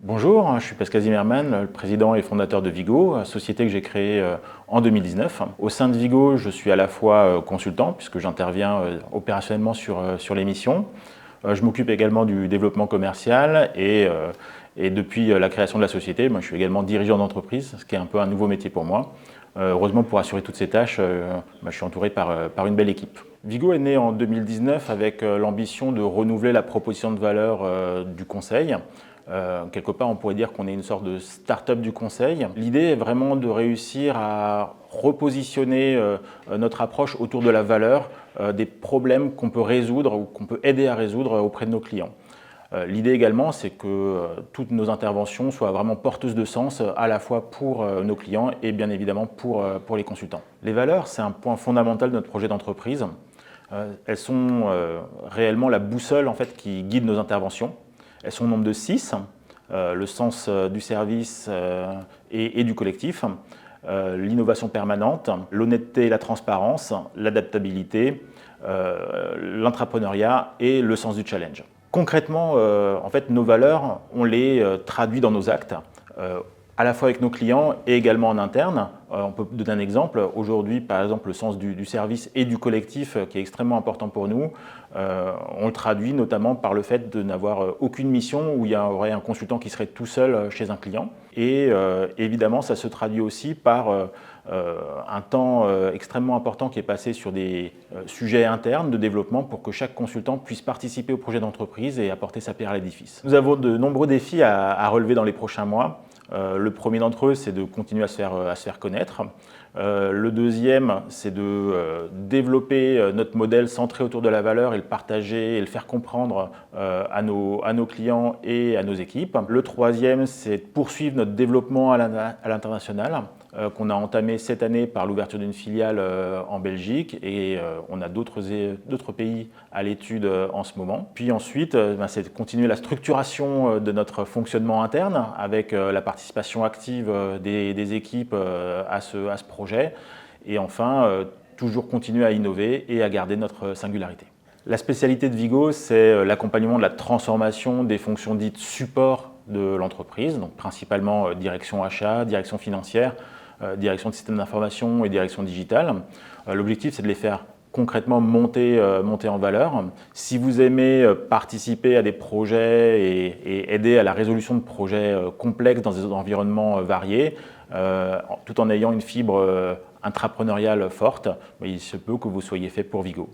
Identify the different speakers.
Speaker 1: Bonjour, je suis Pascal Zimmermann, le président et fondateur de Vigo, société que j'ai créée en 2019. Au sein de Vigo, je suis à la fois consultant, puisque j'interviens opérationnellement sur les missions. Je m'occupe également du développement commercial et depuis la création de la société, je suis également dirigeant d'entreprise, ce qui est un peu un nouveau métier pour moi. Heureusement, pour assurer toutes ces tâches, je suis entouré par une belle équipe. Vigo est né en 2019 avec l'ambition de renouveler la proposition de valeur du conseil. Quelque part, on pourrait dire qu'on est une sorte de start-up du conseil. L'idée est vraiment de réussir à repositionner notre approche autour de la valeur, des problèmes qu'on peut résoudre ou qu'on peut aider à résoudre auprès de nos clients. L'idée également, c'est que toutes nos interventions soient vraiment porteuses de sens, à la fois pour nos clients et bien évidemment pour les consultants. Les valeurs, c'est un point fondamental de notre projet d'entreprise. Elles sont réellement la boussole en fait, qui guide nos interventions. Elles sont au nombre de 6, le sens du service et du collectif, l'innovation permanente, l'honnêteté et la transparence, l'adaptabilité, l'entrepreneuriat et le sens du challenge. Concrètement, en fait, nos valeurs, on les traduit dans nos actes, à la fois avec nos clients et également en interne. On peut donner un exemple. Aujourd'hui, par exemple, le sens du service et du collectif, qui est extrêmement important pour nous, on le traduit notamment par le fait de n'avoir aucune mission où il y aurait un consultant qui serait tout seul chez un client. Et évidemment, ça se traduit aussi par un temps extrêmement important qui est passé sur des sujets internes de développement pour que chaque consultant puisse participer au projet d'entreprise et apporter sa pierre à l'édifice. Nous avons de nombreux défis à relever dans les prochains mois. Le premier d'entre eux, c'est de continuer à se faire connaître. Le deuxième, c'est de développer notre modèle centré autour de la valeur et le partager et le faire comprendre à nos clients et à nos équipes. Le troisième, c'est de poursuivre notre développement à l'international, qu'on a entamé cette année par l'ouverture d'une filiale en Belgique et on a d'autres pays à l'étude en ce moment. Puis ensuite, c'est de continuer la structuration de notre fonctionnement interne avec la participation active des équipes à ce projet et enfin, toujours continuer à innover et à garder notre singularité. La spécialité de Vigo, c'est l'accompagnement de la transformation des fonctions dites support de l'entreprise, donc principalement direction achat, direction financière, direction de système d'information et direction digitale. L'objectif, c'est de les faire concrètement monter en valeur. Si vous aimez participer à des projets et aider à la résolution de projets complexes dans des environnements variés, tout en ayant une fibre intrapreneuriale forte, il se peut que vous soyez fait pour Vigo.